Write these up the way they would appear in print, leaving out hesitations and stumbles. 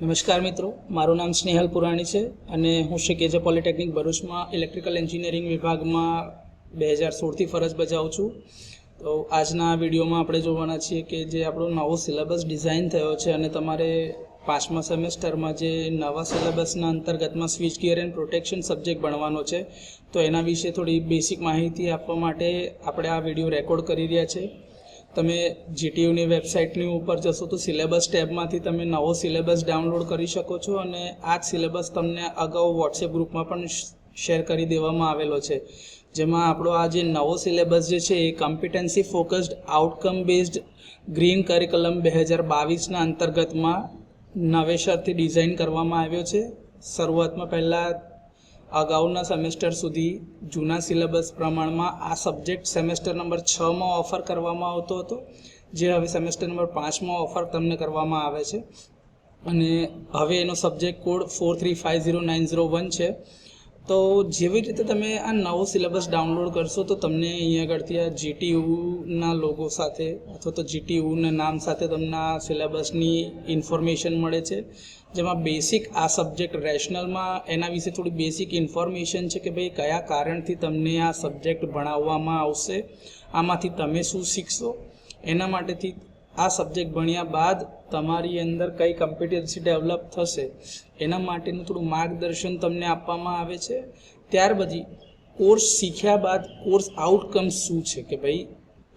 નમસ્કાર મિત્રો, મારું નામ સ્નેહલ પુરાણી છે અને હું શ્રી કેજે પોલિટેકનિક ભરૂચમાં ઇલેક્ટ્રિકલ એન્જિનિયરિંગ વિભાગમાં 2016થી ફરજ બજાવું છું. તો આજના વિડીયોમાં આપણે જોવાના છીએ કે જે આપણો નવો સિલેબસ ડિઝાઇન થયો છે અને તમારે 5મા સેમેસ્ટરમાં જે નવા સિલેબસના અંતર્ગતમાં switch gear and protection subject ભણવાનો છે, તો એના વિશે થોડી બેસિક માહિતી આપવા માટે આપણે આ વિડીયો રેકોર્ડ કરી રહ્યા છે. તમે જીટીયુની વેબસાઇટની ઉપર જશો તો સિલેબસ ટેબમાંથી તમે નવો સિલેબસ ડાઉનલોડ કરી શકો છો અને આ જ સિલેબસ તમને અગાઉ વોટ્સએપ ગ્રુપમાં પણ શેર કરી દેવામાં આવેલો છે, જેમાં આપણો આ જે નવો સિલેબસ જે છે એ competency focused outcome based green curriculum 2022ના અંતર્ગતમાં નવેસરથી ડિઝાઇન કરવામાં આવ્યો છે. શરૂઆતમાં પહેલાં અગાઉના સેમેસ્ટર સુધી જૂના સિલેબસ પ્રમાણમાં આ સબ્જેક્ટ સેમેસ્ટર નંબર 6માં ઓફર કરવામાં આવતો હતો, જે હવે સેમેસ્ટર નંબર 5માં ઓફર તમને કરવામાં આવે છે અને હવે એનો સબ્જેક્ટ કોડ 4350901 છે. તો જેવી રીતે તમે આ નવો સિલેબસ ડાઉનલોડ કરશો તો તમને અહીંયા આગળથી આ જીટીયુના લોગો સાથે અથવા તો જીટીયુના નામ સાથે તમને આ સિલેબસની ઇન્ફોર્મેશન મળે છે, જેમાં બેસિક આ સબ્જેક્ટ રેશનલમાં એના વિશે થોડી બેસિક ઇન્ફોર્મેશન છે કે ભાઈ કયા કારણથી તમને આ સબ્જેક્ટ ભણાવવામાં આવશે, આમાંથી તમે શું શીખશો, એના માટેથી આ સબ્જેક્ટ ભણ્યા બાદ તમારી અંદર કઈ કોમ્પિટન્સી ડેવલપ થશે એના માટેનું થોડું માર્ગદર્શન તમને આપવામાં આવે છે. ત્યાર પછી કોર્સ શીખ્યા બાદ કોર્સ આઉટકમ્સ શું છે કે ભાઈ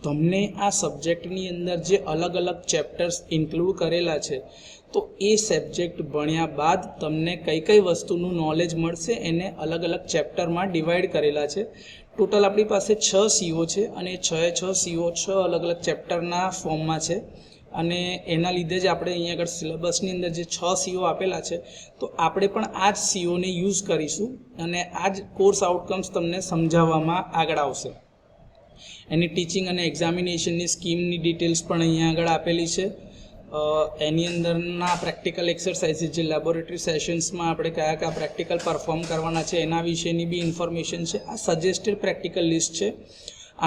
તમને આ સબ્જેક્ટની અંદર જે અલગ અલગ ચેપ્ટર્સ ઇન્ક્લુડ કરેલા છે, તો એ સબ્જેક્ટ ભણ્યા બાદ તમને કઈ કઈ વસ્તુનું નોલેજ મળશે એને અલગ અલગ ચેપ્ટરમાં ડિવાઈડ કરેલા છે. ટોટલ આપણી પાસે 6 સીઓ છે અને 6 સીઓ 6 અલગ અલગ ચેપ્ટરના ફોર્મમાં છે અને એના લીધે જ આપણે અહીંયા આગળ સિલેબસની અંદર જે 6 સીઓ આપેલા છે, તો આપણે પણ આ જ સીઓને યુઝ કરીશું અને આ જ કોર્સ આઉટકમ્સ તમને સમજાવવામાં આગળ આવશે. એની ટીચિંગ અને એક્ઝામિનેશનની સ્કીમની ડિટેલ્સ પણ અહીંયા આગળ આપેલી છે. એની અંદરના પ્રેક્ટિકલ એક્સરસાઇઝીસ જે લેબોરેટરી સેશન્સમાં આપણે કયા કયા પ્રેક્ટિકલ પરફોર્મ કરવાના છે એના વિશેની બી ઇન્ફોર્મેશન છે. આ સજેસ્ટેડ પ્રેક્ટિકલ લિસ્ટ છે.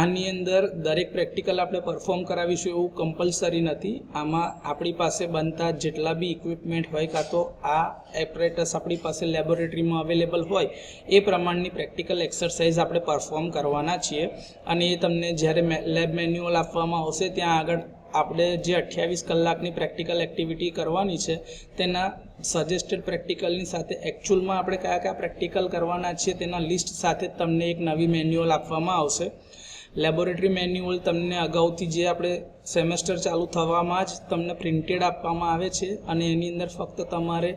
આની અંદર દરેક પ્રેક્ટિકલ આપણે પરફોર્મ કરાવીશું એવું કમ્પલસરી નથી. આમાં આપણી પાસે બનતા જેટલા બી ઇક્વિપમેન્ટ હોય કાં તો આ એપરેટસ આપણી પાસે લેબોરેટરીમાં અવેલેબલ હોય એ પ્રમાણની પ્રેક્ટિકલ એક્સરસાઇઝ આપણે પરફોર્મ કરવાના છીએ અને એ તમને જ્યારે લેબ મેન્યુઅલ આપવામાં આવશે ત્યાં આગળ આપણે જે 28 કલાકની પ્રેક્ટિકલ એક્ટિવિટી કરવાની છે તેના સજેસ્ટેડ પ્રેક્ટિકલની સાથે એકચ્યુઅલમાં આપણે કયા કયા પ્રેક્ટિકલ કરવાના છીએ તેના લિસ્ટ સાથે તમને એક નવી મેન્યુઅલ આપવામાં આવશે. લેબોરેટરી મેન્યુઅલ તમને અગાઉથી જે આપણે સેમેસ્ટર ચાલુ થવામાં જ તમને પ્રિન્ટેડ આપવામાં આવે છે અને એની અંદર ફક્ત તમારે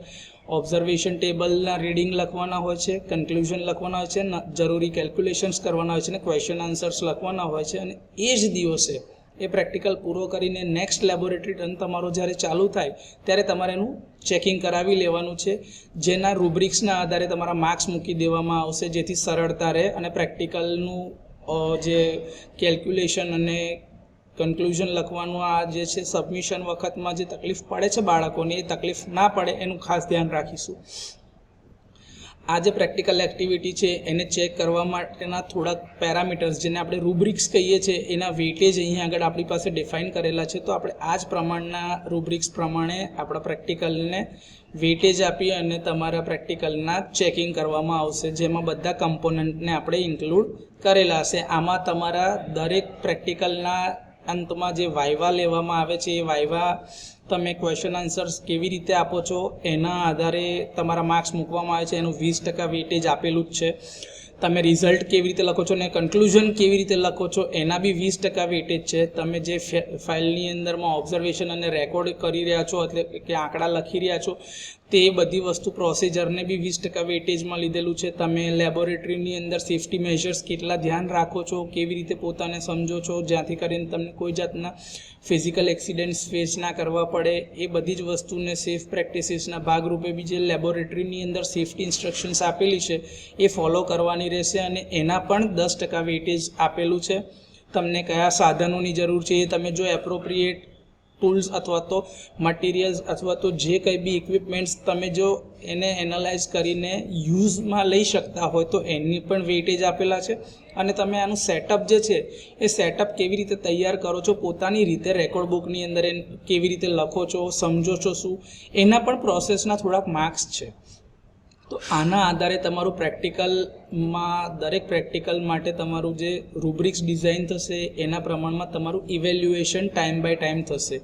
ઓબ્ઝર્વેશન ટેબલના રીડિંગ લખવાના હોય છે, કન્ક્લુઝન લખવાના હોય છે, જરૂરી કેલ્ક્યુલેશન્સ કરવાના હોય છે અને ક્વેશ્ચન આન્સર્સ લખવાના હોય છે અને એ જ દિવસે એ પ્રેક્ટિકલ પૂરો કરીને નેક્સ્ટ લેબોરેટરી ટર્ન તમારો જ્યારે ચાલુ થાય ત્યારે તમારે એનું ચેકિંગ કરાવી લેવાનું છે, જેના રૂબ્રિક્સના આધારે તમારા માર્ક્સ મૂકી દેવામાં આવશે, જેથી સરળતા રહે અને પ્રેક્ટિકલનું જે કેલ્ક્યુલેશન અને કન્ક્લુઝન લખવાનું આ જે છે સબમિશન વખતમાં જે તકલીફ પડે છે બાળકોને એ તકલીફ ના પડે એનું ખાસ ધ્યાન રાખીશું. આ જે પ્રેક્ટિકલ એક્ટિવિટી છે એને ચેક કરવા માટેના થોડાક પેરામીટર્સ જેને આપણે રૂબ્રિક્સ કહીએ છીએ એના વેટેજ અહીંયા આગળ આપણી પાસે ડિફાઇન કરેલા છે. તો આપણે આ જ પ્રમાણના રૂબ્રિક્સ પ્રમાણે આપણા પ્રેક્ટિકલને વેટેજ આપી અને તમારા પ્રેક્ટિકલના ચેકિંગ કરવામાં આવશે, જેમાં બધા કમ્પોનન્ટને આપણે ઇન્ક્લુડ કરેલા હશે. આમાં તમારા દરેક પ્રેક્ટિકલના અંતમાં જે વાઇવા લેવામાં આવે છે એ વાઇવા તમે ક્વેશ્ચન આન્સર્સ કેવી રીતે આપો છો એના આધારે તમારા માર્ક્સ મૂકવામાં આવે છે. એનું 20% વેટેજ આપેલું જ છે. તમે રિઝલ્ટ કેવી રીતે લખો છો અને કન્ક્લુઝન કેવી રીતે લખો છો એના બી 20% વેટેજ છે. તમે જે ફાઇલની અંદરમાં ઓબ્ઝર્વેશન અને રેકોર્ડ કરી રહ્યા છો એટલે કે આંકડા લખી રહ્યા છો તે બધી વસ્તુ પ્રોસિજરને બી 20% વેટેજમાં લીધેલું છે. તમે લેબોરેટરીની અંદર સેફ્ટી મેજર્સ કેટલા ધ્યાન રાખો છો, કેવી રીતે પોતાને સમજો છો જ્યાંથી કરીને તમને કોઈ જાતના ફિઝિકલ એક્સિડન્ટ્સ ફેસ ના કરવા પડે, એ બધી જ વસ્તુને સેફ પ્રેક્ટિસીસના ભાગરૂપે બી જે લેબોરેટરીની અંદર સેફ્ટી ઇન્સ્ટ્રક્શન્સ આપેલી છે એ ફોલો કરવાની રહેશે અને એના પણ 10% વેટેજ આપેલું છે. તમને કયા સાધનોની જરૂર છે એ તમે જો એપ્રોપ્રિએટ ટૂલ્સ અથવા તો મટીરિયલ્સ અથવા તો જે કંઈ બી ઇક્વિપમેન્ટ્સ તમે જો એને એનાલાઇઝ કરીને યુઝમાં લઈ શકતા હોય તો એની પણ વેઇટેજ આપેલા છે. અને તમે આનું સેટઅપ જે છે એ સેટઅપ કેવી રીતે તૈયાર કરો છો, પોતાની રીતે રેકોર્ડ બુકની અંદર એ કેવી રીતે લખો છો, સમજો છો શું, એના પણ પ્રોસેસના થોડાક માર્ક્સ છે. તો આના આધારે તમારું પ્રેક્ટિકલમાં દરેક પ્રેક્ટિકલ માટે તમારું જે રૂબ્રિક્સ ડિઝાઇન થશે એના પ્રમાણમાં તમારું ઇવેલ્યુએશન ટાઈમ બાય ટાઈમ થશે.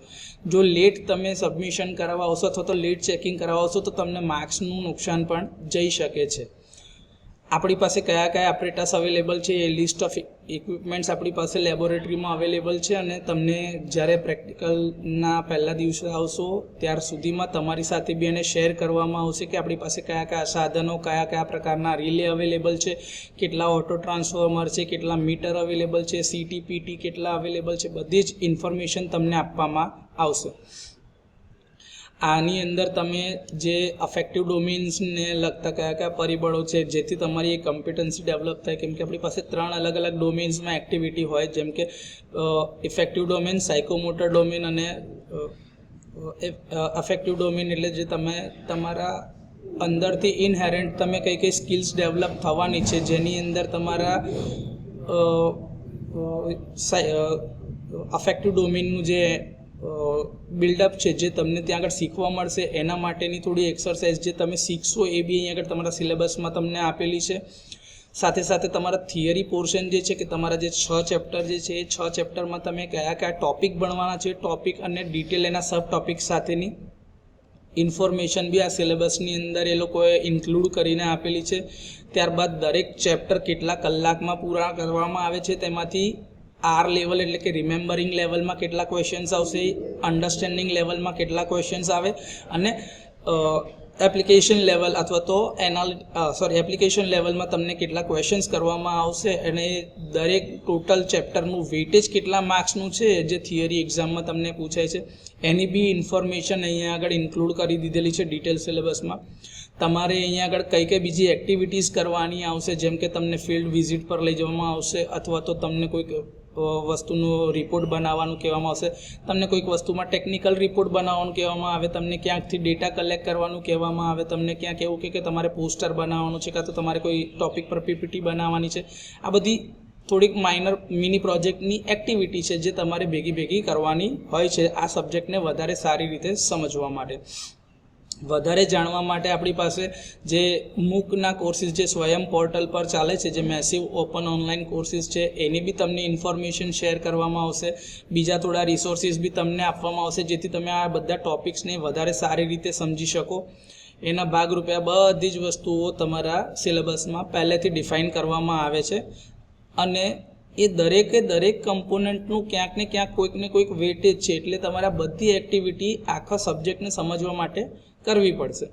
જો લેટ તમે સબમિશન કરાવવા આવશો અથવા તો લેટ ચેકિંગ કરાવવા આવશો તો તમને માર્ક્સનું નુકસાન પણ જઈ શકે છે. આપણી પાસે કયા કયા એપરેટસ અવેલેબલ છે એ લિસ્ટ ઓફ ઇક્વિપમેન્ટ્સ આપણી પાસે લેબોરેટરીમાં અવેલેબલ છે. અને તમને જ્યારે પ્રેક્ટિકલના પહેલા દિવસે આવશો ત્યાર સુધીમાં તમારી સાથે બી એને શેર કરવામાં આવશે કે આપણી પાસે કયા કયા સાધનો, કયા કયા પ્રકારના રિલે અવેલેબલ છે, કેટલા ઓટો ટ્રાન્સફોર્મર છે, કેટલા મીટર અવેલેબલ છે, CT-PT કેટલા અવેલેબલ છે, બધી જ ઇન્ફોર્મેશન તમને આપવામાં આવશે. આની અંદર તમે જે અફેક્ટિવ ડોમેન્સને લગતા કયા કયા પરિબળો છે જેથી તમારી એક કમ્પિટન્સી ડેવલપ થાય, કેમ કે આપણી પાસે 3 અલગ અલગ ડોમેન્સમાં એક્ટિવિટી હોય, જેમ કે ઇફેક્ટિવ ડોમેન, સાયકોમોટર ડોમેન અને અફેક્ટિવ ડોમેન. એટલે જે તમે તમારા અંદરથી ઇનહેરન્ટ તમે કઈ કઈ સ્કિલ્સ ડેવલપ થવાની છે જેની અંદર તમારા અફેક્ટિવ ડોમેનનું જે બિલ્ડઅપ છે જે તમને ત્યાં આગળ શીખવા મળશે એના માટેની થોડી એક્સરસાઇઝ જે તમે શીખશો એ બી અહીં આગળ તમારા સિલેબસમાં તમને આપેલી છે. સાથે સાથે તમારા થિયરી પોર્શન જે છે કે તમારા જે 6 ચેપ્ટર જે છે એ 6 ચેપ્ટરમાં તમે કયા કયા ટોપિક ભણવાના છે, ટોપિક અને ડિટેલ એના સબ ટોપિક સાથેની ઇન્ફોર્મેશન બી આ સિલેબસની અંદર એ લોકોએ ઇન્ક્લુડ કરીને આપેલી છે. ત્યારબાદ દરેક ચેપ્ટર કેટલા કલાકમાં પૂરા કરવામાં આવે છે તેમાંથી આર લેવલ એટલે કે રિમેમ્બરિંગ લેવલમાં કેટલા ક્વેશ્ચન્સ આવશે, અન્ડરસ્ટેન્ડિંગ લેવલમાં કેટલા ક્વેશ્ચન્સ આવે અને એપ્લિકેશન લેવલ અથવા તો એપ્લિકેશન લેવલમાં તમને કેટલા ક્વેશ્ચન્સ કરવામાં આવશે અને દરેક ટોટલ ચેપ્ટરનું વેઇટેજ કેટલા માર્ક્સનું છે જે થિયરી એક્ઝામમાં તમને પૂછાય છે એની બી ઇન્ફોર્મેશન અહીંયા આગળ ઇન્ક્લુડ કરી દીધેલી છે ડિટેલ સિલેબસમાં. તમારે અહીંયા આગળ કઈ કઈ બીજી એક્ટિવિટીઝ કરવાની આવશે, જેમ કે તમને ફિલ્ડ વિઝિટ પર લઈ જવામાં આવશે અથવા તો તમને કોઈક વસ્તુનો રિપોર્ટ બનાવવાનું કહેવામાં આવશે, તમને કોઈક વસ્તુમાં ટેકનિકલ રિપોર્ટ બનાવવાનું કહેવામાં આવે, તમને ક્યાંકથી ડેટા કલેક્ટ કરવાનું કહેવામાં આવે, તમને ક્યાંક એવું કે તમારે પોસ્ટર બનાવવાનું છે કાં તો તમારે કોઈ ટોપિક પર PPT બનાવવાની છે. આ બધી થોડીક માઇનર મિની પ્રોજેક્ટની એક્ટિવિટી છે જે તમારે ભેગી કરવાની હોય છે આ સબ્જેક્ટને વધારે સારી રીતે સમજવા માટે. વધારે જાણવા માટે આપણી પાસે જે મૂકના કોર્સિસ જે સ્વયં પોર્ટલ પર ચાલે છે, જે મેસિવ ઓપન ઓનલાઈન કોર્સિસ છે એની બી તમને ઇન્ફોર્મેશન શેર કરવામાં આવશે. બીજા થોડા રિસોર્સિસ બી તમને આપવામાં આવશે જેથી તમે આ બધા ટોપિક્સને વધારે સારી રીતે સમજી શકો. એના ભાગરૂપે આ બધી જ વસ્તુઓ તમારા સિલેબસમાં પહેલેથી ડિફાઇન કરવામાં આવે છે અને એ દરેક કમ્પોનન્ટનું ક્યાંક ને ક્યાંક કોઈક ને કોઈક વેટેજ છે, એટલે તમારે બધી એક્ટિવિટી આખા સબ્જેક્ટને સમજવા માટે કરવી પડશે.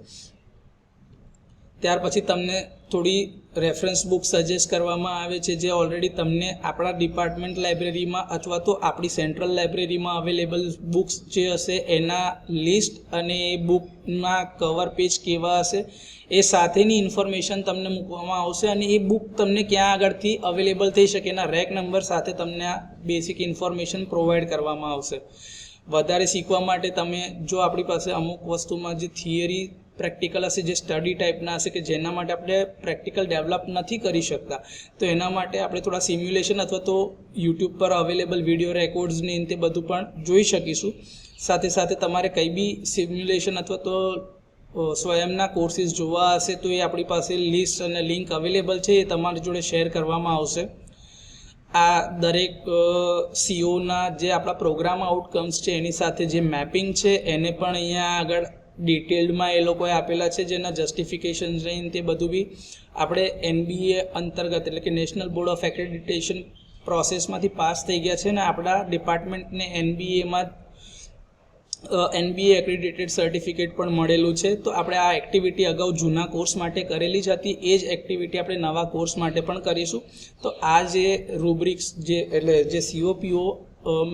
ત્યાર પછી તમને થોડી રેફરન્સ બુક સજેસ્ટ કરવામાં આવે છે જે ઓલરેડી તમને આપણા ડિપાર્ટમેન્ટ લાઇબ્રેરીમાં અથવા તો આપણી સેન્ટ્રલ લાઇબ્રેરીમાં અવેલેબલ બુક્સ જે હશે એના લિસ્ટ અને એ બુકના કવર પેજ કેવા હશે એ સાથેની ઇન્ફોર્મેશન તમને મૂકવામાં આવશે અને એ બુક તમને ક્યાં આગળથી અવેલેબલ થઈ શકે એના રેક નંબર સાથે તમને આ બેસિક ઇન્ફોર્મેશન પ્રોવાઈડ કરવામાં આવશે. વધારે શીખવા માટે તમે જો આપણી પાસે અમુક વસ્તુમાં જે થિયરી પ્રેક્ટિકલ હશે, જે સ્ટડી ટાઈપના હશે કે જેના માટે આપણે પ્રેક્ટિકલ ડેવલપ નથી કરી શકતા, તો એના માટે આપણે થોડા સિમ્યુલેશન અથવા તો યુટ્યુબ પર અવેલેબલ વિડીયો રેકોર્ડ્સને તે બધું પણ જોઈ શકીશું. સાથે સાથે તમારે કંઈ બી સિમ્યુલેશન અથવા તો સ્વયંના કોર્સિસ જોવા હશે તો એ આપણી પાસે લિસ્ટ અને લિંક અવેલેબલ છે, એ તમારી જોડે શેર કરવામાં આવશે. આ દરેક સીઓના જે આપણા પ્રોગ્રામ આઉટકમ્સ છે એની સાથે જે મેપિંગ છે એને પણ અહીંયા આગળ ડિટેલ્ડમાં એ લોકોએ આપેલા છે, જેના જસ્ટિફિકેશન રહીને તે બધું બી આપણે NBA અંતર્ગત એટલે કે નેશનલ બોર્ડ ઓફ એક્રેડિટેશન પ્રોસેસમાંથી પાસ થઈ ગયા છે ને આપણા ડિપાર્ટમેન્ટને NBA એક્રેડિટેડ સર્ટિફિકેટ પણ મળેલું છે. તો આપણે આ એક્ટિવિટી અગાઉ જૂના કોર્સ માટે કરેલી જ હતી, એ જ એક્ટિવિટી આપણે નવા કોર્સ માટે પણ કરીશું. તો આ જે રૂબ્રિક્સ એટલે જે COPO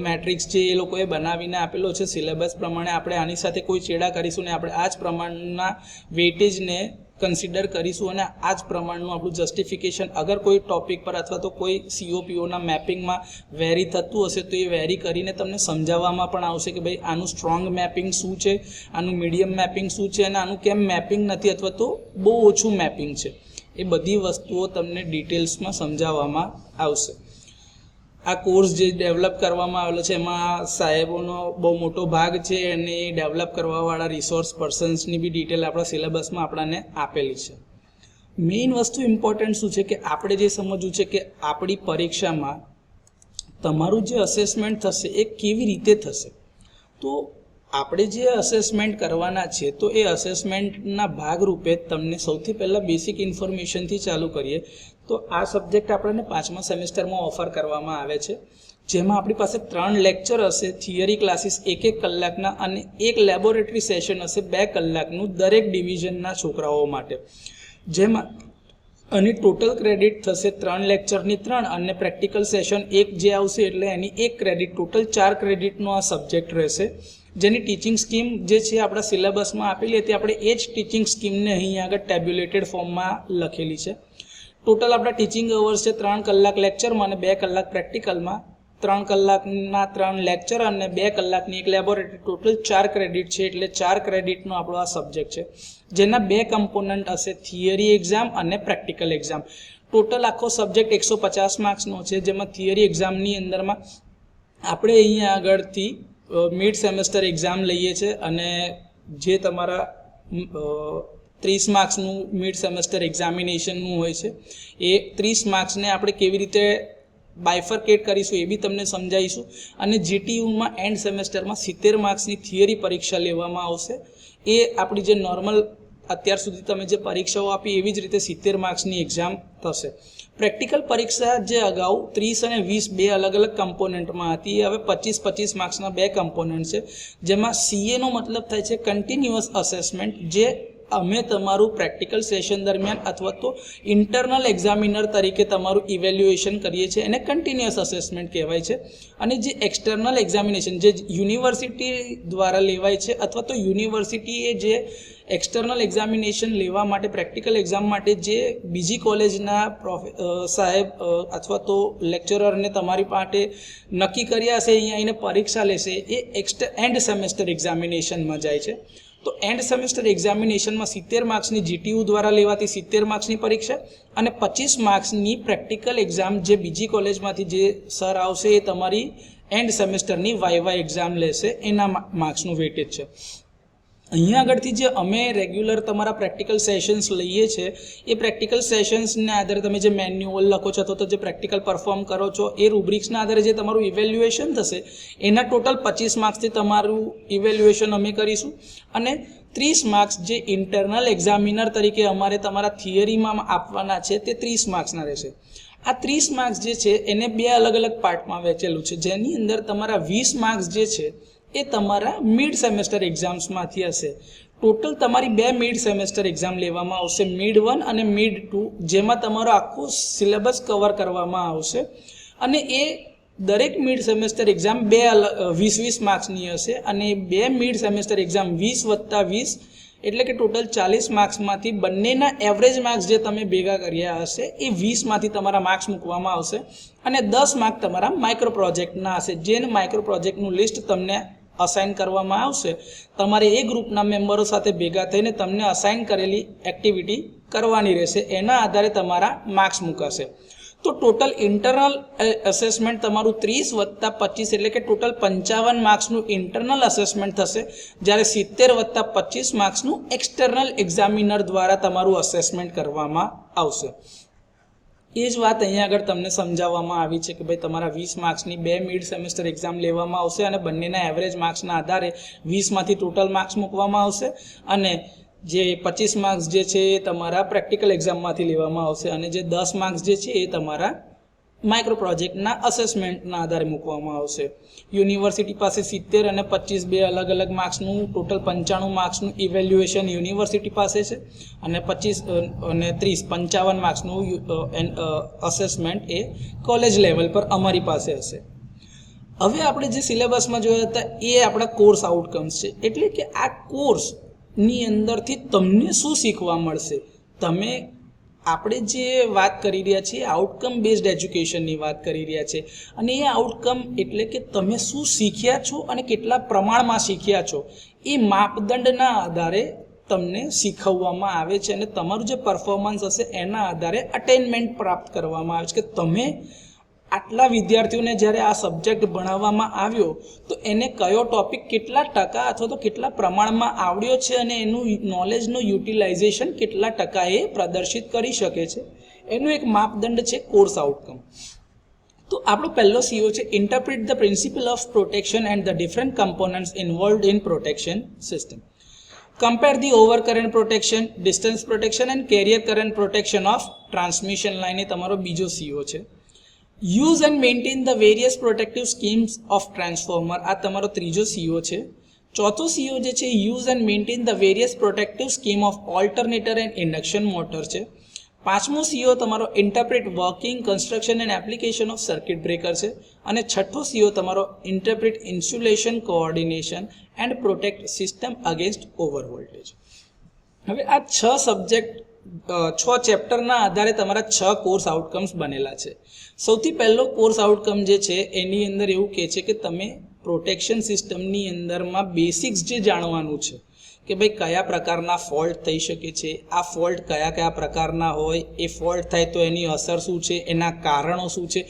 મેટ્રિક્સ જે એ લોકોએ બનાવીને આપેલો છે સિલેબસ પ્રમાણે, આપણે આની સાથે કોઈ ચેડા કરીશું ને આપણે આ જ પ્રમાણના વેટેજને કન્સિડર કરીશું અને આ જ પ્રમાણનું આપણું જસ્ટિફિકેશન અગર કોઈ ટોપિક પર અથવા તો કોઈ COPOના મેપિંગમાં વેરી થતું હશે તો એ વેરી કરીને તમને સમજાવવામાં પણ આવશે કે ભાઈ આનું સ્ટ્રોંગ મેપિંગ શું છે, આનું મીડિયમ મેપિંગ શું છે અને આનું કેમ મેપિંગ નથી અથવા તો બહુ ઓછું મેપિંગ છે. એ બધી વસ્તુઓ તમને ડિટેલ્સમાં સમજાવવામાં આવશે. આ કોર્સ જે ડેવલપ કરવામાં આવેલો છે એમાં સાહેબોનો બહુ મોટો ભાગ છે અને એ ડેવલપ કરવાવાળા રિસોર્સ પર્સન્સની બી ડિટેલ આપણા સિલેબસમાં આપણને આપેલી છે. મેઇન વસ્તુ ઇમ્પોર્ટન્ટ શું છે કે આપણે જે સમજવું છે કે આપણી પરીક્ષામાં તમારું જે અસેસમેન્ટ થશે એ કેવી રીતે થશે. તો આપણે જે અસેસમેન્ટ કરવાના છે તો એ અસેસમેન્ટના ભાગરૂપે તમને સૌથી પહેલાં બેસિક ઇન્ફોર્મેશનથી ચાલુ કરીએ તો આ સબ્જેક્ટ આપણને 5મા સેમેસ્ટરમાં ઓફર કરવામાં આવે છે, જેમાં આપણી પાસે 3 લેક્ચર હશે, થિયરી ક્લાસીસ 1-1 કલાકના અને એક લેબોરેટરી સેશન હશે 2 કલાકનું દરેક ડિવિઝનના છોકરાઓ માટે, જેમાં અને ટોટલ ક્રેડિટ થશે 3 લેક્ચરની 3 અને પ્રેક્ટિકલ સેશન 1 જે આવશે એટલે એની 1 ક્રેડિટ, ટોટલ 4 ક્રેડિટનો આ સબ્જેક્ટ રહેશે. જેની ટીચિંગ સ્કીમ જે છે આપણા સિલેબસમાં આપેલી હતી આપણે એ જ ટીચિંગ સ્કીમને અહીં આગળ ટેબ્યુલેટેડ ફોર્મમાં લખેલી છે. ટોટલ આપણા ટીચિંગ અવર્સ છે 3 કલાક લેક્ચરમાં અને 2 કલાક પ્રેક્ટિકલમાં, 3 કલાકના 3 લેક્ચર અને 2 કલાકની એક લેબોરેટરી, ટોટલ 4 ક્રેડિટ છે એટલે 4 ક્રેડિટનો આપણો આ સબ્જેક્ટ છે, જેના 2 કમ્પોનન્ટ હશે થિયરી એક્ઝામ અને પ્રેક્ટિકલ એક્ઝામ. ટોટલ આખો સબ્જેક્ટ 150 માર્ક્સનો છે, જેમાં થિયરી એક્ઝામની અંદરમાં આપણે અહીંયા આગળથી મિડ સેમેસ્ટર એક્ઝામ લઈએ છીએ અને જે તમારા 30 માર્ક્સનું મિડ સેમેસ્ટર એક્ઝામિનેશનનું હોય છે એ 30 માર્ક્સને આપણે કેવી રીતે બાયફર્કેટ કરીશું એ બી તમને સમજાવીશું. અને GTUમાં એન્ડ સેમેસ્ટરમાં 70 માર્ક્સની થિયરી પરીક્ષા લેવામાં આવશે. એ આપણી જે નોર્મલ અત્યાર સુધી તમે જે પરીક્ષાઓ આપી એવી જ રીતે 70 માર્ક્સની એક્ઝામ થશે. પ્રેક્ટિકલ પરીક્ષા જે અગાઉ 30 અને 20 બે અલગ અલગ કમ્પોનન્ટમાં હતી એ હવે 25-25 માર્ક્સના 2 કમ્પોનન્ટ છે, જેમાં CA નો મતલબ થાય છે કન્ટિન્યુઅસ અસેસમેન્ટ, જે અમે તમારું પ્રેક્ટિકલ સેશન દરમિયાન અથવા તો ઇન્ટરનલ એક્ઝામિનર તરીકે તમારું ઇવેલ્યુએશન કરીએ છીએ એને કન્ટિન્યુઅસ અસેસમેન્ટ કહેવાય છે. અને જે એક્સટર્નલ એક્ઝામિનેશન જે યુનિવર્સિટી દ્વારા લેવાય છે અથવા તો યુનિવર્સિટીએ જે એક્સટર્નલ એક્ઝામિનેશન લેવા માટે પ્રેક્ટિકલ એક્ઝામ માટે જે બીજી કોલેજના સાહેબ અથવા તો લેક્ચરરને તમારી માટે નક્કી કર્યા છે અહીંયા આવીને પરીક્ષા લેશે એ એન્ડ સેમેસ્ટર એક્ઝામિનેશનમાં જાય છે. તો એન્ડ સેમેસ્ટર એક્ઝામિનેશનમાં 70 માર્ક્સની GTU દ્વારા લેવાતી 70 માર્ક્સની પરીક્ષા અને 25 માર્ક્સની પ્રેક્ટિકલ એક્ઝામ જે બીજી કોલેજમાંથી જે સર આવશે એ તમારી એન્ડ સેમેસ્ટરની વાયવા એક્ઝામ લેશે, એના માર્ક્સનું વેટેજ છે. અહીંયા આગળથી જે અમે રેગ્યુલર તમારા પ્રેક્ટિકલ સેશન્સ લઈએ છીએ એ પ્રેક્ટિકલ સેશન્સને આધારે તમે જે મેન્યુઅલ લખો છો અથવા તો જે પ્રેક્ટિકલ પરફોર્મ કરો છો એ રૂબ્રિક્સના આધારે જે તમારું ઇવેલ્યુએશન થશે એના ટોટલ 25 માર્ક્સથી તમારું ઇવેલ્યુએશન અમે કરીશું. અને 30 માર્ક્સ જે ઇન્ટરનલ એક્ઝામિનર તરીકે અમારે તમારા થિયરીમાં આપવાના છે તે 30 માર્ક્સના રહેશે. આ 30 માર્ક્સ જે છે એને 2 અલગ અલગ પાર્ટમાં વહેંચેલું છે, જેની અંદર તમારા 20 માર્ક્સ જે છે એ તમારા મિડ સેમેસ્ટર એક્ઝામ્સમાંથી હશે. ટોટલ તમારી 2 મિડ સેમેસ્ટર એક્ઝામ લેવામાં આવશે, મિડ 1 અને મિડ 2, જેમાં તમારો આખો સિલેબસ કવર કરવામાં આવશે. અને એ દરેક મિડ સેમેસ્ટર એક્ઝામ 20-20 માર્ક્સની હશે અને 2 મિડ સેમેસ્ટર એક્ઝામ 20+20 એટલે કે ટોટલ 40 માર્ક્સમાંથી બંનેના એવરેજ માર્ક્સ જે તમે ભેગા કર્યા હશે એ 20માંથી તમારા માર્ક્સ મૂકવામાં આવશે. અને 10 માર્ક તમારા માઇક્રો પ્રોજેક્ટના હશે, જેને માઇક્રો પ્રોજેક્ટનું લિસ્ટ તમને અસાઇન કરવામાં આવશે. તમારે એ ગ્રુપના મેમ્બરો સાથે ભેગા થઈને તમને અસાઇન કરેલી એક્ટિવિટી કરવાની રહેશે, એના આધારે તમારા માર્ક્સ મૂકાશે. તો ટોટલ ઇન્ટરનલ અસેસમેન્ટ તમારું 30+25 એટલે કે ટોટલ 55 માર્ક્સનું ઇન્ટરનલ અસેસમેન્ટ થશે, જ્યારે 70+25 માર્ક્સનું એક્સટર્નલ એક્ઝામિનર દ્વારા તમારું અસેસમેન્ટ કરવામાં આવશે. એ જ વાત અહીંયા આગળ તમને સમજાવવામાં આવી છે કે ભાઈ તમારા 20 માર્ક્સની 2 મિડ સેમેસ્ટર એક્ઝામ લેવામાં આવશે અને બંનેના એવરેજ માર્ક્સના આધારે 20માંથી ટોટલ માર્ક્સ મૂકવામાં આવશે અને જે 25 માર્ક્સ જે છે એ તમારા પ્રેક્ટિકલ એક્ઝામમાંથી લેવામાં આવશે અને જે 10 માર્ક્સ જે છે એ તમારા માઇક્રો પ્રોજેક્ટના અસેસમેન્ટના આધારે મૂકવામાં આવશે. યુનિવર્સિટી પાસે 70 અને 25 બે અલગ અલગ માર્ક્સનું ટોટલ 95 માર્ક્સનું ઇવેલ્યુએશન યુનિવર્સિટી પાસે છે અને 25 અને 30 55 માર્ક્સનું અસેસમેન્ટ એ કોલેજ લેવલ પર અમારી પાસે હશે. હવે આપણે જે સિલેબસમાં જોયા હતા એ આપણા કોર્સ આઉટકમ્સ છે, એટલે કે આ કોર્સ ની અંદરથી તમને શું શીખવા મળશે. તમે આપણે જે વાત કરી રહ્યા છીએ આઉટકમ બેઝડ એજ્યુકેશનની વાત કરી રહ્યા છે અને એ આઉટકમ એટલે કે તમે શું શીખ્યા છો અને કેટલા પ્રમાણમાં શીખ્યા છો એ માપદંડના આધારે તમને શીખવવામાં આવે છે અને તમારું જે પરફોર્મન્સ હશે એના આધારે અટેનમેન્ટ પ્રાપ્ત કરવામાં આવે છે કે તમે આટલા વિદ્યાર્થીઓને જ્યારે આ સબ્જેક્ટ ભણાવવામાં આવ્યો તો એને કયો ટોપિક કેટલા ટકા અથવા તો કેટલા પ્રમાણમાં આવડ્યો છે અને એનું નોલેજનું યુટિલાઇઝેશન કેટલા ટકા એ પ્રદર્શિત કરી શકે છે. એનું એક માપદંડ છે કોર્સ આઉટકમ. તો આપણો પહેલો સીઓ છે interpret the principal of protection and the different components involved in protection system. Compare the overcurrent protection, distance protection and carrier current protection of transmission line. એ તમારો બીજો સીઓ છે. Use and maintain the various protective schemes of transformer. આ તમારો ત્રીજો CO છે. ચોથો CO જે છે use and maintain the various protective scheme of alternator and induction motor છે. પાંચમો સીઓ તમારો interpret working construction and application of circuit breaker છે. અને છઠ્ઠો સીઓ તમારો interpret insulation coordination and protect system against over voltage. હવે આ 6 ચેપ્ટરના આધારે તમારા 6 કોર્સ આઉટકમ્સ બનેલા છે. સૌથી પહેલો કોર્સ આઉટકમ જે છે એની અંદર એવું કહે છે કે તમે પ્રોટેક્શન સિસ્ટમની અંદરમાં બેસિક્સ જે જાણવાનું છે કે ભાઈ કયા પ્રકારના ફોલ્ટ થઈ શકે છે, આ ફોલ્ટ કયા કયા પ્રકારના હોય, એ ફોલ્ટ થાય તો એની અસર શું છે, એના કારણો શું છે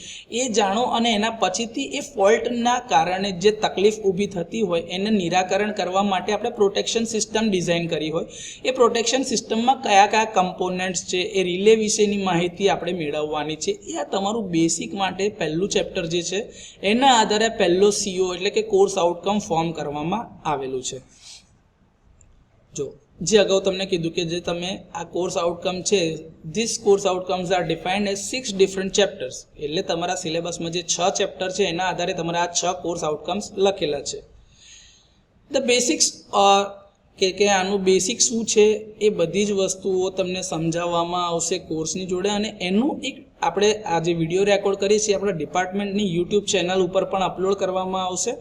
એ જાણો અને એના પછીથી એ ફોલ્ટના કારણે જે તકલીફ ઊભી થતી હોય એને નિરાકરણ કરવા માટે આપણે પ્રોટેક્શન સિસ્ટમ ડિઝાઇન કરી હોય એ પ્રોટેક્શન સિસ્ટમમાં કયા કયા કમ્પોનન્ટ્સ છે એ રિલે વિશેની માહિતી આપણે મેળવવાની છે. એ આ તમારું બેસિક માટે પહેલું ચેપ્ટર જે છે એના આધારે પહેલો સીઓ એટલે કે કોર્સ આઉટકમ ફોર્મ કરવામાં આવેલું છે. જો જે અગાઉ તમને કીધું કે જે તમે આ કોર્સ આઉટકમ છે this course outcomes are defined as 6 different chapters. એટલે તમારા સિલેબસમાં જે 6 ચેપ્ટર છે એના આધારે તમારા આ 6 કોર્સ આઉટકમ્સ લખેલા છે. ધ બેસિક્સ કે આનું બેસિક શું છે એ બધી જ વસ્તુઓ તમને સમજાવવામાં આવશે કોર્સની જોડે અને એનું એક આપણે આ જે વિડીયો રેકોર્ડ કરીએ છીએ આપણા ડિપાર્ટમેન્ટની યુટ્યુબ ચેનલ ઉપર પણ અપલોડ કરવામાં આવશે.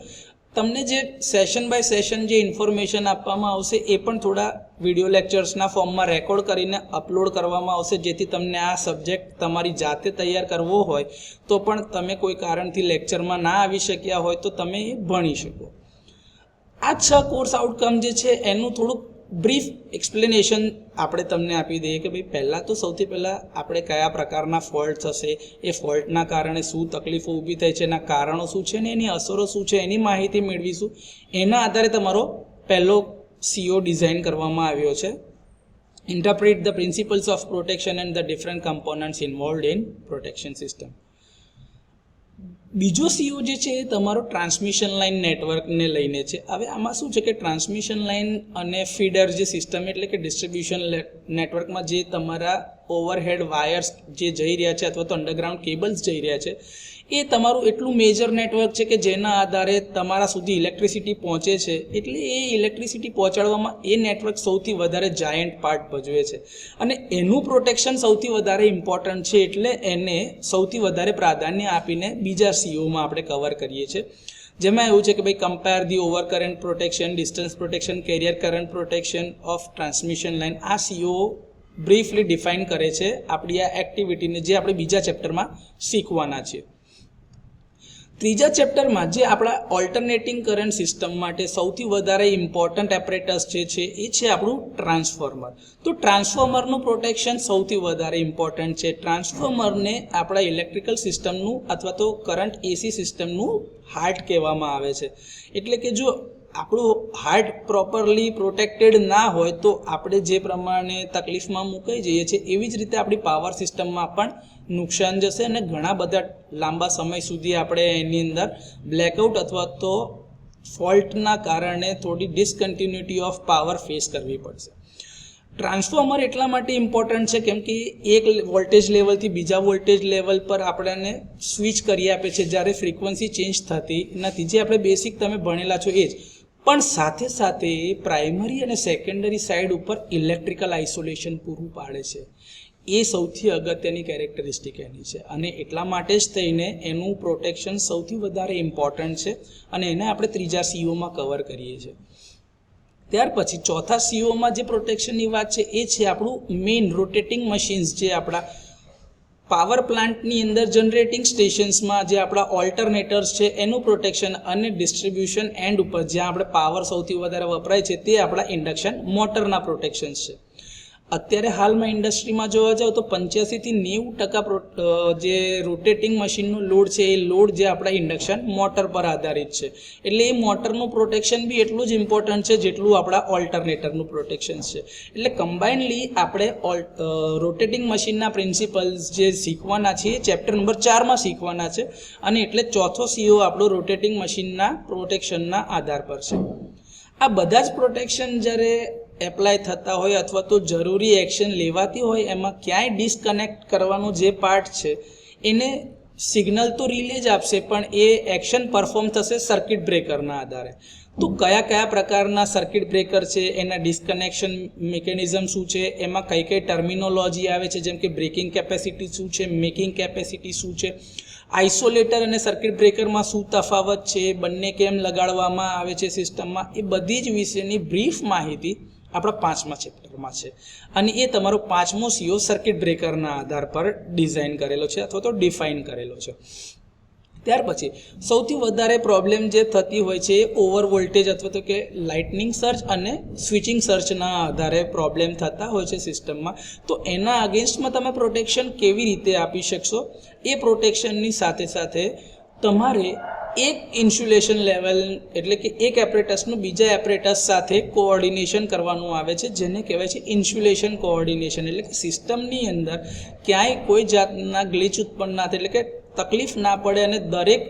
તમને જે સેશન બાય સેશન જે ઇન્ફોર્મેશન આપવામાં આવશે એ પણ થોડા વિડીયો લેક્ચર્સના ફોર્મમાં રેકોર્ડ કરીને અપલોડ કરવામાં આવશે જેથી તમને આ સબ્જેક્ટ તમારી જાતે તૈયાર કરવો હોય તો પણ તમે કોઈ કારણથી લેક્ચરમાં ના આવી શક્યા હોય તો તમે એ ભણી શકો. આ 6 કોર્સ આઉટકમ જે છે એનું થોડુંક બ્રીફ એક્સપ્લેનેશન આપણે તમને આપી દઈએ કે ભાઈ પહેલાં તો સૌથી પહેલાં આપણે કયા પ્રકારના ફોલ્ટ હશે, એ ફોલ્ટના કારણે શું તકલીફો ઊભી થાય છે, એના કારણો શું છે ને એની અસરો શું છે એની માહિતી મેળવીશું. એના આધારે તમારો પહેલો સીઓ ડિઝાઇન કરવામાં આવ્યો છે. Interpret the principles of protection and the different components involved in protection system. બીજો સીઓ જે છે એ તમારો ટ્રાન્સમિશન લાઇન નેટવર્કને લઈને છે. હવે આમાં શું છે કે ટ્રાન્સમિશન લાઇન અને ફીડર જે સિસ્ટમ એટલે કે ડિસ્ટ્રીબ્યુશન નેટવર્કમાં જે તમારા ઓવરહેડ વાયર્સ જે જઈ રહ્યા છે અથવા તો અંડરગ્રાઉન્ડ કેબલ્સ જઈ રહ્યા છે એ તમારું એટલું મેજર નેટવર્ક છે કે જેના આધારે તમારા સુધી ઇલેક્ટ્રિસિટી પહોંચે છે. એટલે એ ઇલેક્ટ્રિસિટી પહોંચાડવામાં એ નેટવર્ક સૌથી વધારે જાયન્ટ પાર્ટ ભજવે છે અને એનું પ્રોટેક્શન સૌથી વધારે ઇમ્પોર્ટન્ટ છે. એટલે એને સૌથી વધારે પ્રાધાન્ય આપીને બીજા સીઓમાં આપણે કવર કરીએ છીએ. જેમાં એવું છે કે ભાઈ compare the over current protection, distance protection, carrier current protection of transmission line. આ સીઓ બ્રીફલી ડિફાઇન કરે છે આપણી આ એક્ટિવિટીને જે આપણે બીજા ચેપ્ટરમાં શીખવાના છીએ. ત્રીજા ચેપ્ટરમાં જે આપણા ઓલ્ટરનેટિંગ કરંટ સિસ્ટમ માટે સૌથી વધારે ઇમ્પોર્ટન્ટ એપરેટસ જે છે એ છે આપણું ટ્રાન્સફોર્મર. તો ટ્રાન્સફોર્મરનું પ્રોટેક્શન સૌથી વધારે ઇમ્પોર્ટન્ટ છે. ટ્રાન્સફોર્મરને આપણા ઇલેક્ટ્રિકલ સિસ્ટમનું અથવા તો કરંટ એસી સિસ્ટમનું હાર્ટ કહેવામાં આવે છે. એટલે કે જો આપણું હાર્ટ પ્રોપરલી પ્રોટેક્ટેડ ના હોય તો આપણે જે પ્રમાણે તકલીફમાં મુકાઈ જઈએ છીએ એવી જ રીતે આપણી પાવર સિસ્ટમમાં પણ નુકસાન જશે અને ઘણા બધા લાંબા સમય સુધી આપણે એની અંદર બ્લેકઆઉટ અથવા તો ફોલ્ટના કારણે થોડી ડિસકન્ટિન્યુટી ઓફ પાવર ફેસ કરવી પડશે. ટ્રાન્સફોર્મર એટલા માટે ઇમ્પોર્ટન્ટ છે કેમ કે એક વોલ્ટેજ લેવલથી બીજા વોલ્ટેજ લેવલ પર આપણને સ્વિચ કરી આપે છે જ્યારે ફ્રીક્વન્સી ચેન્જ થતી નથી. જે આપણે બેસિક તમે ભણેલા છો એ જ, પણ સાથે સાથે પ્રાઇમરી અને સેકન્ડરી સાઈડ ઉપર ઇલેક્ટ્રિકલ આઇસોલેશન પૂરું પાડે છે. એ સૌથી અગત્યની કેરેક્ટરિસ્ટિક એની છે અને એટલા માટે જ થઈને એનું પ્રોટેક્શન સૌથી વધારે ઇમ્પોર્ટન્ટ છે અને એને આપણે ત્રીજા સીઓમાં કવર કરીએ છીએ. ત્યાર પછી ચોથા સીઓમાં જે પ્રોટેક્શનની વાત છે એ છે આપણું મેઇન રોટેટિંગ મશીન્સ, જે આપણા પાવર પ્લાન્ટની અંદર જનરેટિંગ સ્ટેશન્સમાં જે આપણા ઓલ્ટરનેટર્સ છે એનું પ્રોટેક્શન, અને ડિસ્ટ્રીબ્યુશન એન્ડ ઉપર જ્યાં આપણે પાવર સૌથી વધારે વપરાય છે તે આપણા ઇન્ડક્શન મોટરના પ્રોટેક્શન્સ છે. અત્યારે હાલમાં ઇન્ડસ્ટ્રીમાં જોવા જાવ તો 85 થી 90% જે રોટેટિંગ મશીનનો લોડ છે એ લોડ જે આપણા ઇન્ડક્શન મોટર પર આધારિત છે. એટલે એ મોટરનું પ્રોટેક્શન બી એટલું જ ઇમ્પોર્ટન્ટ છે જેટલું આપણા ઓલ્ટરનેટરનું પ્રોટેક્શન છે. એટલે કમ્બાઇનલી આપણે રોટેટિંગ મશીનના પ્રિન્સિપલ્સ જે શીખવાના છે એ ચેપ્ટર નંબર 4માં શીખવાના છે, અને એટલે ચોથો સીઓ આપણો રોટેટિંગ મશીનના પ્રોટેક્શનના આધાર પર છે. આ બધા જ પ્રોટેક્શન જ્યારે એપ્લાય થતા હોય અથવા તો જરૂરી એક્શન લેવાતી હોય એમાં ક્યાંય ડિસ્કનેક્ટ કરવાનો જે પાર્ટ છે એને સિગ્નલ તો રિલે જ આપશે, પણ એ એક્શન પરફોર્મ થશે સર્કિટ બ્રેકરના આધારે. તો કયા કયા પ્રકારના સર્કિટ બ્રેકર છે, એના ડિસ્કનેક્શન મિકેનિઝમ શું છે, એમાં કઈ કઈ ટર્મિનોલોજી આવે છે, જેમ કે બ્રેકિંગ કેપેસિટી શું છે, મેકિંગ કેપેસિટી શું છે, આઇસોલેટર અને સર્કિટ બ્રેકરમાં શું તફાવત છે, બંને કેમ લગાડવામાં આવે છે સિસ્ટમમાં, એ બધી જ વિશેની બ્રીફ માહિતી આપણા 5મા ચેપ્ટરમાં છે. અને એ તમારો 5મો સીઓ સર્કિટ બ્રેકરના આધાર પર ડિઝાઇન કરેલો છે અથવા તો ડિફાઇન કરેલો છે. ત્યાર પછી સૌથી વધારે પ્રોબ્લેમ જે થતી હોય છે એ ઓવર વોલ્ટેજ અથવા તો કે લાઇટનિંગ સર્ચ અને સ્વિચિંગ સર્ચના આધારે પ્રોબ્લેમ થતા હોય છે સિસ્ટમમાં. તો એના અગેન્સ્ટમાં તમે પ્રોટેક્શન કેવી રીતે આપી શકશો, એ પ્રોટેક્શનની સાથે સાથે તમારે એક ઇન્સ્યુલેશન લેવલ એટલે કે એક એપરેટસનું બીજા એપરેટસ સાથે કોઓર્ડિનેશન કરવાનું આવે છે, જેને કહેવાય છે ઇન્સ્યુલેશન કોઓર્ડિનેશન. એટલે કે સિસ્ટમની અંદર ક્યાંય કોઈ જાતના ગ્લિચ ઉત્પન્ન ના થાય, એટલે કે તકલીફ ના પડે અને દરેક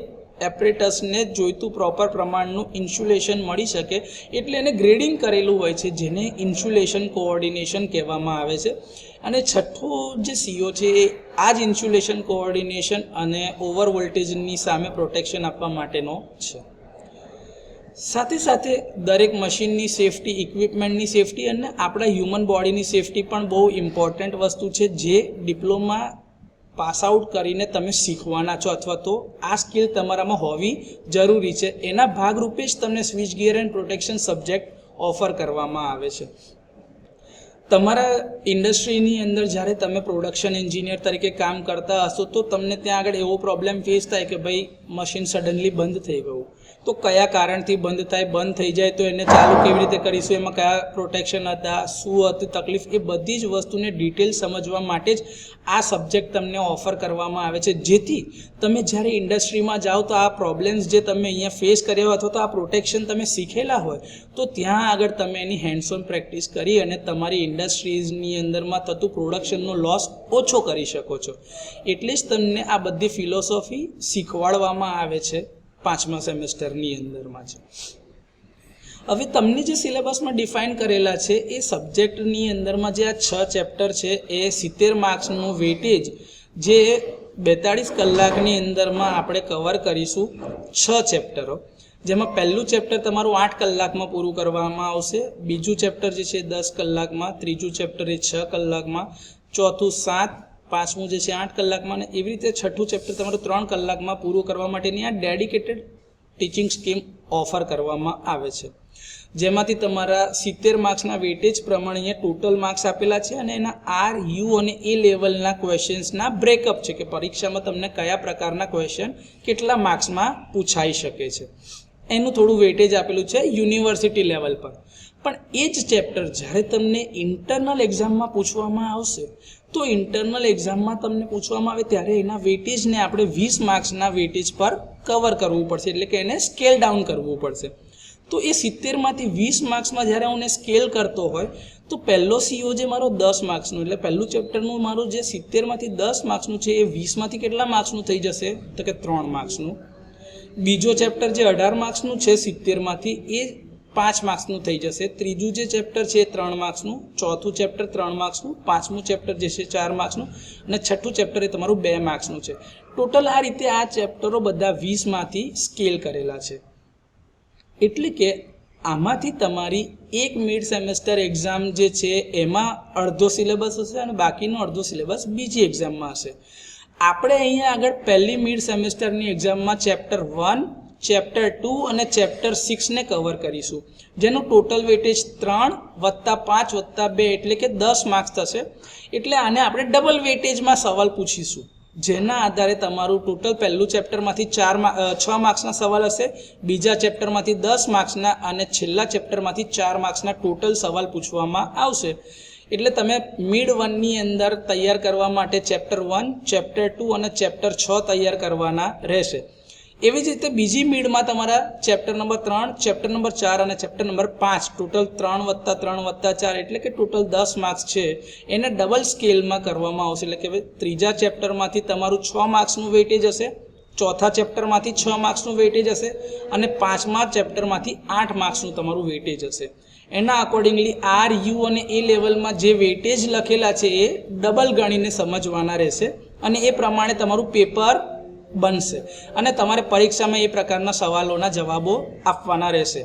એપરેટસને જોઈતું પ્રોપર પ્રમાણનું ઇન્સ્યુલેશન મળી શકે, એટલે એને ગ્રેડિંગ કરેલું હોય છે, જેને ઇન્સ્યુલેશન કોઓર્ડિનેશન કહેવામાં આવે છે. અને છઠ્ઠો જે સીઓ છે એ આ જ ઇન્સ્યુલેશન કોઓર્ડિનેશન અને ઓવર વોલ્ટેજની સામે પ્રોટેક્શન આપવા માટેનો છે. સાથે સાથે દરેક મશીનની સેફટી, ઇક્વિપમેન્ટની સેફટી અને આપણા હ્યુમન બોડીની સેફટી પણ બહુ ઇમ્પોર્ટન્ટ વસ્તુ છે, જે ડિપ્લોમા પાસ આઉટ કરીને તમે શીખવાના છો અથવા તો આ સ્કિલ તમારામાં હોવી જરૂરી છે. એના ભાગરૂપે જ તમને switch gear and protection subject offer કરવામાં આવે છે. તમારા ઇન્ડસ્ટ્રીની અંદર જ્યારે તમે પ્રોડક્શન એન્જિનિયર તરીકે કામ કરતા હશો તો તમને ત્યાં આગળ એવો પ્રોબ્લેમ ફેસ થાય કે ભાઈ મશીન સડનલી બંધ થઈ ગયું, તો કયા કારણથી બંધ થાય, બંધ થઈ જાય તો એને ચાલુ કેવી રીતે કરીશું, એમાં કયા પ્રોટેક્શન હતા, શું હતી તકલીફ, એ બધી જ વસ્તુને ડિટેલ સમજવા માટે જ આ સબ્જેક્ટ તમને ઓફર કરવામાં આવે છે, જેથી તમે જ્યારે ઇન્ડસ્ટ્રીમાં જાઓ તો આ પ્રોબ્લેમ્સ જે તમે અહીંયા ફેસ કર્યા હોય અથવા તો આ પ્રોટેક્શન તમે શીખેલા હોય તો ત્યાં આગળ તમે એની હેન્ડ્સ ઓન પ્રેક્ટિસ કરી અને તમારી ઇન્ડસ્ટ્રીઝની અંદરમાં થતું પ્રોડક્શનનો લોસ ઓછો કરી શકો છો. એટલે જ તમને આ બધી ફિલોસોફી શીખવાડવામાં આવે છે 5મા સેમેસ્ટરની અંદરમાં છે. હવે તમને જે સિલેબસમાં ડિફાઇન કરેલા છે એ સબ્જેક્ટની અંદરમાં જે આ 6 ચેપ્ટર છે એ 70 માર્ક્સનું વેટેજ જે 42 કલાકની અંદરમાં આપણે કવર કરીશું 6 ચેપ્ટરો, જેમાં પહેલું ચેપ્ટર તમારું 8 કલાકમાં પૂરું કરવામાં આવશે, બીજું ચેપ્ટર જે છે 10 કલાકમાં, ત્રીજું ચેપ્ટર એ 6 કલાકમાં, ચોથું 7, પાંચમું જે છે 8 કલાકમાં, અને એવી રીતે છઠ્ઠું ચેપ્ટર તમારું 3 કલાકમાં પૂરું કરવા માટેની આ ડેડિકેટેડ ટીચિંગ સ્કીમ ઓફર કરવામાં આવે છે, જેમાંથી તમારા 70 માર્ક્સના વેટેજ પ્રમાણે અહીંયા ટોટલ માર્ક્સ આપેલા છે અને એના આર, યુ અને એ લેવલના ક્વેશ્ચન્સના બ્રેકઅપ છે કે પરીક્ષામાં તમને કયા પ્રકારના ક્વેશ્ચન કેટલા માર્ક્સમાં પૂછાઈ શકે છે, એનું થોડું વેટેજ આપેલું છે યુનિવર્સિટી લેવલ પર. પણ એ જ ચેપ્ટર જ્યારે તમને ઇન્ટરનલ એક્ઝામમાં પૂછવામાં આવશે તો ઇન્ટરનલ એક્ઝામમાં તમને પૂછવામાં આવે ત્યારે એના વેટેજને આપણે 20 માર્ક્સના વેટેજ પર કવર કરવું પડશે, એટલે કે એને સ્કેલ ડાઉન કરવું પડશે. તો એ 70માંથી 20 માર્ક્સમાં જ્યારે હું સ્કેલ કરતો હોય તો પહેલો સીઓ જે મારો 10 માર્ક્સનું, એટલે પહેલું ચેપ્ટરનું મારું જે 70માંથી 10 માર્ક્સનું છે એ 20માંથી કેટલા માર્ક્સનું થઈ જશે તો કે 3 માર્ક્સનું. બીજો ચેપ્ટર જે 18 માર્ક્સનું છે 70માંથી એ 5 માર્ક્સનું થઈ જશે. ત્રીજું જે ચેપ્ટર છે એ 3 માર્ક્સનું, ચોથું ચેપ્ટર 3 માર્ક્સનું, પાંચમું ચેપ્ટર જે છે 4 માર્ક્સનું અને છઠ્ઠું ચેપ્ટર એ તમારું 2 માર્ક્સનું છે. ટોટલ આ રીતે આ ચેપ્ટરો બધા 20માંથી સ્કેલ કરેલા છે. એટલે કે આમાંથી તમારી એક મિડ સેમેસ્ટર એક્ઝામ જે છે એમાં અડધો સિલેબસ હશે અને બાકીનો અડધો સિલેબસ બીજી એક્ઝામમાં હશે. આપણે અહીંયા આગળ પહેલી મિડ સેમેસ્ટરની એક્ઝામમાં ચેપ્ટર 1, ચેપ્ટર 2 અને ચેપ્ટર 6 ને કવર કરીશું, જેનું ટોટલ વેટેજ 3 + 5 + 2 એટલે કે 10 માર્ક્સ થશે. એટલે આને આપણે ડબલ વેટેજમાં સવાલ પૂછીશું, જેના આધારે તમારું ટોટલ પહેલું ચેપ્ટરમાંથી 6 માર્ક્સના સવાલ હશે, બીજા ચેપ્ટરમાંથી 10 માર્ક્સના અને છેલ્લા ચેપ્ટરમાંથી 4 માર્ક્સના ટોટલ સવાલ પૂછવામાં આવશે. એટલે તમે મિડ 1 ની અંદર તૈયાર કરવા માટે ચેપ્ટર 1, ચેપ્ટર 2 અને ચેપ્ટર 6 તૈયાર કરવાના રહેશે. એવી જ રીતે બીજી મિડમાં તમારા ચેપ્ટર નંબર 3, ચેપ્ટર નંબર 4 અને ચેપ્ટર નંબર 5 ટોટલ 3 + 3 + 4 એટલે કે ટોટલ 10 માર્ક્સ છે એને ડબલ સ્કેલમાં કરવામાં આવશે. એટલે કે ત્રીજા ચેપ્ટરમાંથી તમારું 6 માર્ક્સનું વેટેજ હશે, ચોથા ચેપ્ટરમાંથી 6 માર્ક્સનું વેટેજ હશે અને પાંચમા ચેપ્ટરમાંથી 8 માર્ક્સનું તમારું વેટેજ હશે. એના અકોર્ડિંગલી આર, યુ અને એ લેવલમાં જે વેટેજ લખેલા છે એ ડબલ ગણીને સમજવાના રહેશે અને એ પ્રમાણે તમારું પેપર બનશે અને તમારે પરીક્ષામાં એ પ્રકારના સવાલોના જવાબો આપવાના રહેશે.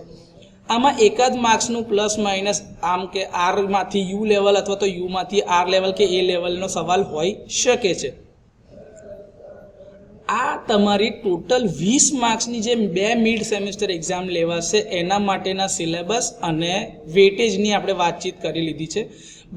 આમાં એકાદ માર્ક્સનું પ્લસ માઇનસ આમ કે આરમાંથી યુ લેવલ અથવા તો યુમાંથી આર લેવલ કે એ લેવલનો સવાલ હોઈ શકે છે. આ તમારી ટોટલ 20 માર્ક્સની જે 2 મિડ સેમેસ્ટર એક્ઝામ લેવાશે એના માટેના સિલેબસ અને વેટેજની આપણે વાતચીત કરી લીધી છે.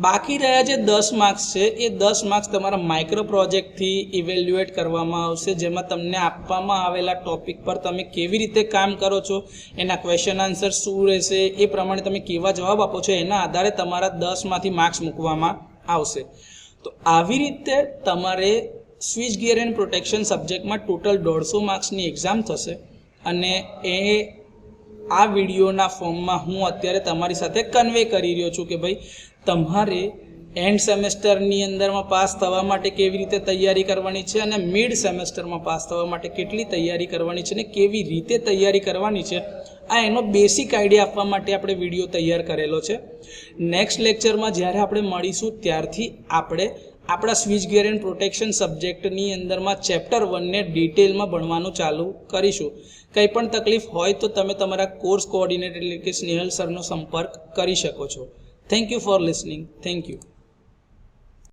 બાકી રહ્યા જે 10 માર્ક્સ છે એ 10 માર્ક્સ તમારા માઇક્રો પ્રોજેક્ટથી ઇવેલ્યુએટ કરવામાં આવશે, જેમાં તમને આપવામાં આવેલા ટોપિક પર તમે કેવી રીતે કામ કરો છો, એના ક્વેશ્ચન આન્સર શું રહેશે, એ પ્રમાણે તમે કેવા જવાબ આપો છો એના આધારે તમારા 10માંથી માર્ક્સ મૂકવામાં આવશે. તો આવી રીતે તમારે સ્વિચ ગિયર એન્ડ પ્રોટેક્શન સબ્જેક્ટમાં ટોટલ 150 માર્ક્સની એક્ઝામ થશે અને આ વિડીયોના ફોર્મમાં હું અત્યારે તમારી સાથે કન્વે કરી રહ્યો છું કે ભાઈ તમારે એન્ડ સેમેસ્ટરની અંદરમાં પાસ થવા માટે કેવી રીતે તૈયારી કરવાની છે અને મિડ સેમેસ્ટરમાં પાસ થવા માટે કેટલી તૈયારી કરવાની છે અને કેવી રીતે તૈયારી કરવાની છે, આ એનો બેસિક આઈડિયા આપવા માટે આપણે વિડીયો તૈયાર કરેલો છે. નેક્સ્ટ લેક્ચરમાં જ્યારે આપણે મળીશું ત્યારથી આપણે આપણા સ્વિચ ગિયર એન્ડ પ્રોટેક્શન સબ્જેક્ટની અંદરમાં ચેપ્ટર 1ને ડિટેલમાં ભણવાનું ચાલુ કરીશું. કંઈ પણ તકલીફ હોય તો તમે તમારા કોર્સ કોઓર્ડિનેટર એટલે કે સ્નેહલ સરનો સંપર્ક કરી શકો છો. Thank you for listening. Thank you.